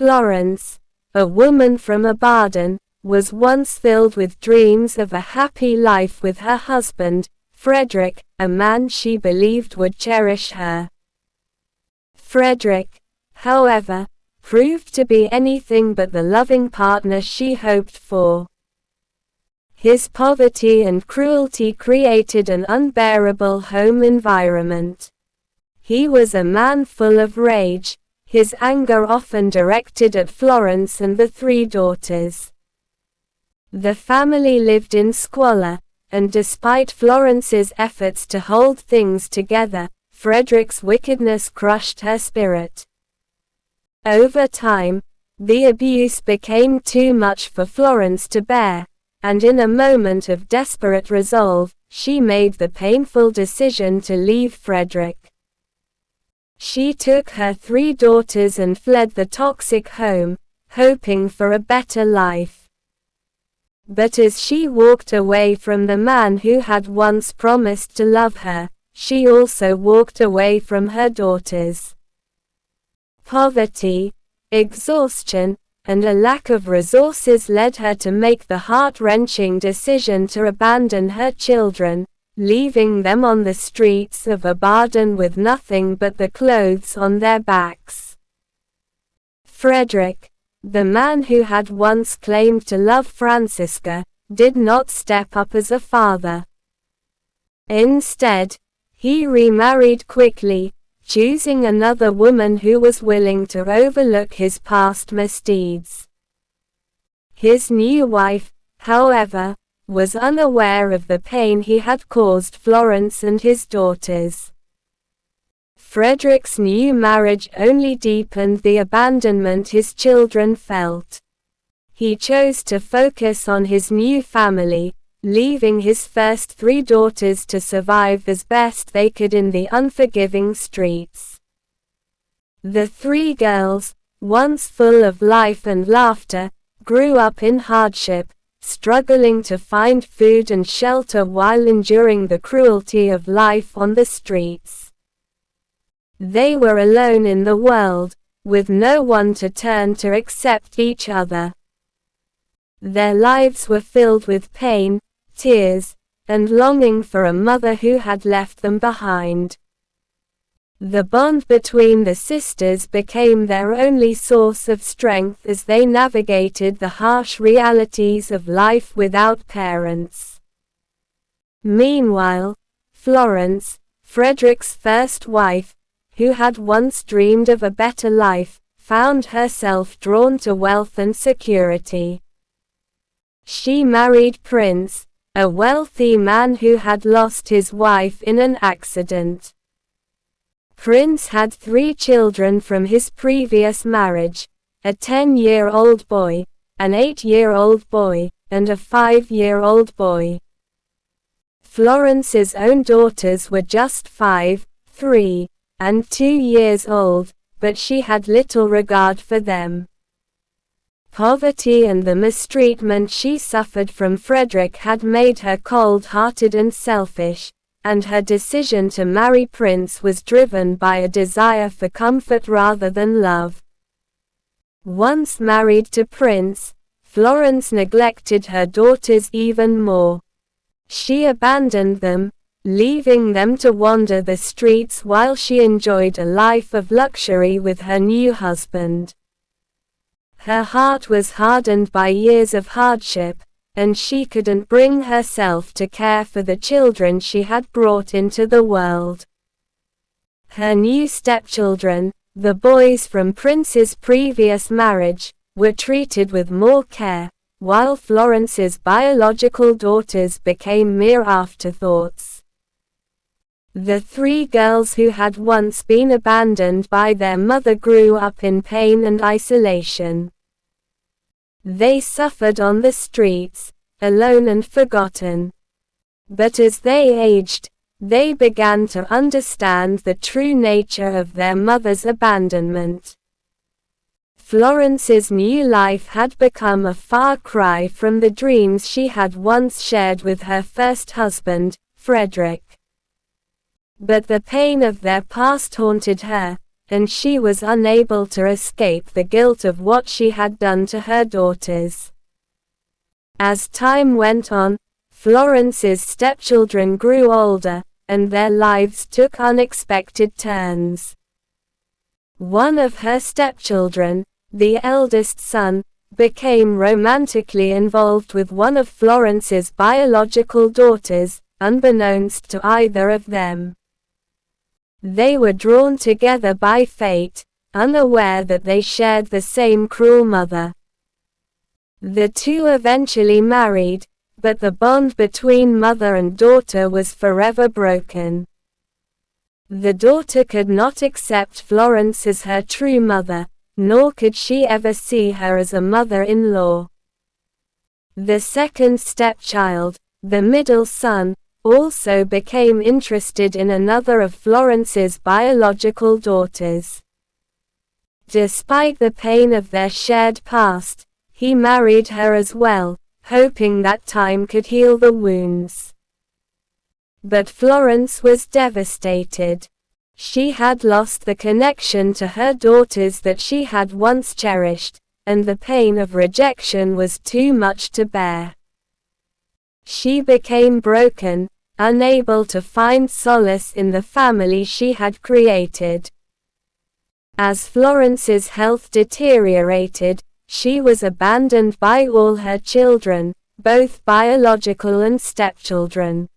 Florence, a woman from Abadan, was once filled with dreams of a happy life with her husband, Frederick, a man she believed would cherish her. Frederick, however, proved to be anything but the loving partner she hoped for. His poverty and cruelty created an unbearable home environment. He was a man full of rage, his anger often directed at Florence and the 3 daughters. The family lived in squalor, and despite Florence's efforts to hold things together, Frederick's wickedness crushed her spirit. Over time, the abuse became too much for Florence to bear, and in a moment of desperate resolve, she made the painful decision to leave Frederick. She took her 3 daughters and fled the toxic home, hoping for a better life. But as she walked away from the man who had once promised to love her, she also walked away from her daughters. Poverty, exhaustion, and a lack of resources led her to make the heart-wrenching decision to abandon her children, leaving them on the streets of Abadan with nothing but the clothes on their backs. Frederick, the man who had once claimed to love Francisca, did not step up as a father. Instead, he remarried quickly, choosing another woman who was willing to overlook his past misdeeds. His new wife, however, was unaware of the pain he had caused Florence and his daughters. Frederick's new marriage only deepened the abandonment his children felt. He chose to focus on his new family, leaving his first 3 daughters to survive as best they could in the unforgiving streets. The 3 girls, once full of life and laughter, grew up in hardship, struggling to find food and shelter while enduring the cruelty of life on the streets. They were alone in the world, with no one to turn to except each other. Their lives were filled with pain, tears, and longing for a mother who had left them behind. The bond between the sisters became their only source of strength as they navigated the harsh realities of life without parents. Meanwhile, Florence, Frederick's first wife, who had once dreamed of a better life, found herself drawn to wealth and security. She married Prince, a wealthy man who had lost his wife in an accident. Prince had 3 children from his previous marriage, a 10-year-old boy, an 8-year-old boy, and a 5-year-old boy. Florence's own daughters were just 5, 3, and 2 years old, but she had little regard for them. Poverty and the mistreatment she suffered from Frederick had made her cold-hearted and selfish, and her decision to marry Prince was driven by a desire for comfort rather than love. Once married to Prince, Florence neglected her daughters even more. She abandoned them, leaving them to wander the streets while she enjoyed a life of luxury with her new husband. Her heart was hardened by years of hardship, and she couldn't bring herself to care for the children she had brought into the world. Her new stepchildren, the boys from Prince's previous marriage, were treated with more care, while Florence's biological daughters became mere afterthoughts. The 3 girls who had once been abandoned by their mother grew up in pain and isolation. They suffered on the streets, alone and forgotten. But as they aged, they began to understand the true nature of their mother's abandonment. Florence's new life had become a far cry from the dreams she had once shared with her first husband, Frederick. But the pain of their past haunted her, and she was unable to escape the guilt of what she had done to her daughters. As time went on, Florence's stepchildren grew older, and their lives took unexpected turns. One of her stepchildren, the eldest son, became romantically involved with one of Florence's biological daughters, unbeknownst to either of them. They were drawn together by fate, unaware that they shared the same cruel mother. The two eventually married, but the bond between mother and daughter was forever broken. The daughter could not accept Florence as her true mother, nor could she ever see her as a mother-in-law. The second stepchild, the middle son, also became interested in another of Florence's biological daughters. Despite the pain of their shared past, he married her as well, hoping that time could heal the wounds. But Florence was devastated. She had lost the connection to her daughters that she had once cherished, and the pain of rejection was too much to bear. She became broken, unable to find solace in the family she had created. As Florence's health deteriorated, she was abandoned by all her children, both biological and stepchildren.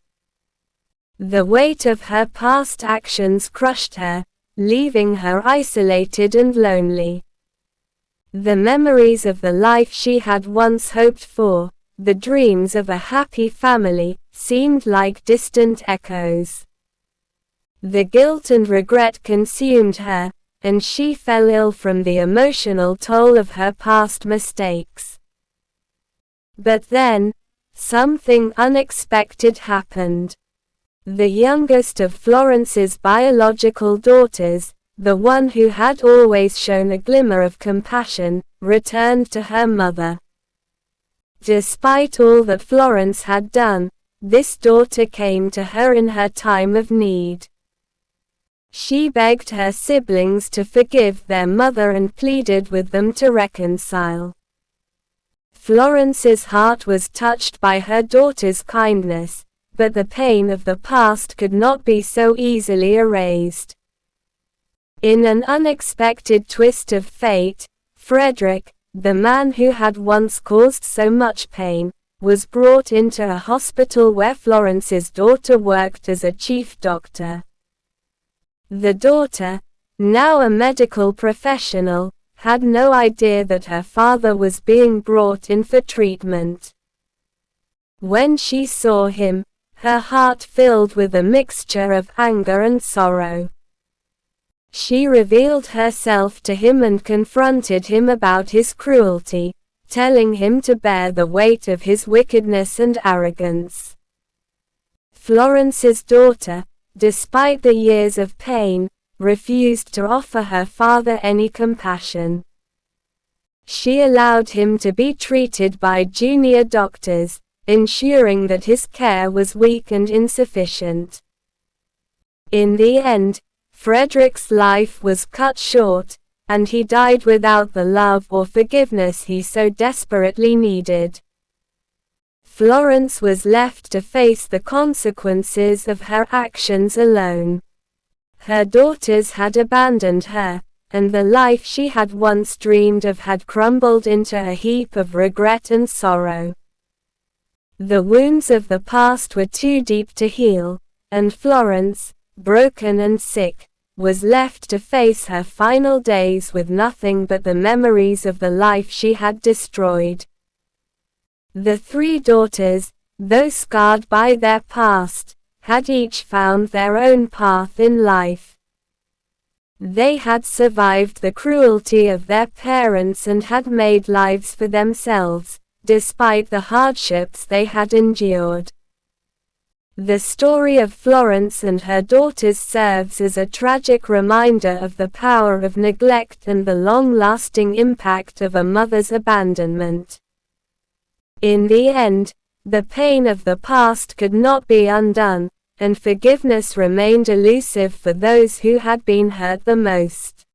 The weight of her past actions crushed her, leaving her isolated and lonely. The memories of the life she had once hoped for, the dreams of a happy family, seemed like distant echoes. The guilt and regret consumed her, and she fell ill from the emotional toll of her past mistakes. But then, something unexpected happened. The youngest of Florence's biological daughters, the one who had always shown a glimmer of compassion, returned to her mother. Despite all that Florence had done, this daughter came to her in her time of need. She begged her siblings to forgive their mother and pleaded with them to reconcile. Florence's heart was touched by her daughter's kindness, but the pain of the past could not be so easily erased. In an unexpected twist of fate, Frederick, the man who had once caused so much pain, was brought into a hospital where Florence's daughter worked as a chief doctor. The daughter, now a medical professional, had no idea that her father was being brought in for treatment. When she saw him, her heart filled with a mixture of anger and sorrow. She revealed herself to him and confronted him about his cruelty, telling him to bear the weight of his wickedness and arrogance. Florence's daughter, despite the years of pain, refused to offer her father any compassion. She allowed him to be treated by junior doctors, ensuring that his care was weak and insufficient. In the end, Frederick's life was cut short, and he died without the love or forgiveness he so desperately needed. Florence was left to face the consequences of her actions alone. Her daughters had abandoned her, and the life she had once dreamed of had crumbled into a heap of regret and sorrow. The wounds of the past were too deep to heal, and Florence, broken and sick, was left to face her final days with nothing but the memories of the life she had destroyed. The three daughters, though scarred by their past, had each found their own path in life. They had survived the cruelty of their parents and had made lives for themselves, despite the hardships they had endured. The story of Florence and her daughters serves as a tragic reminder of the power of neglect and the long-lasting impact of a mother's abandonment. In the end, the pain of the past could not be undone, and forgiveness remained elusive for those who had been hurt the most.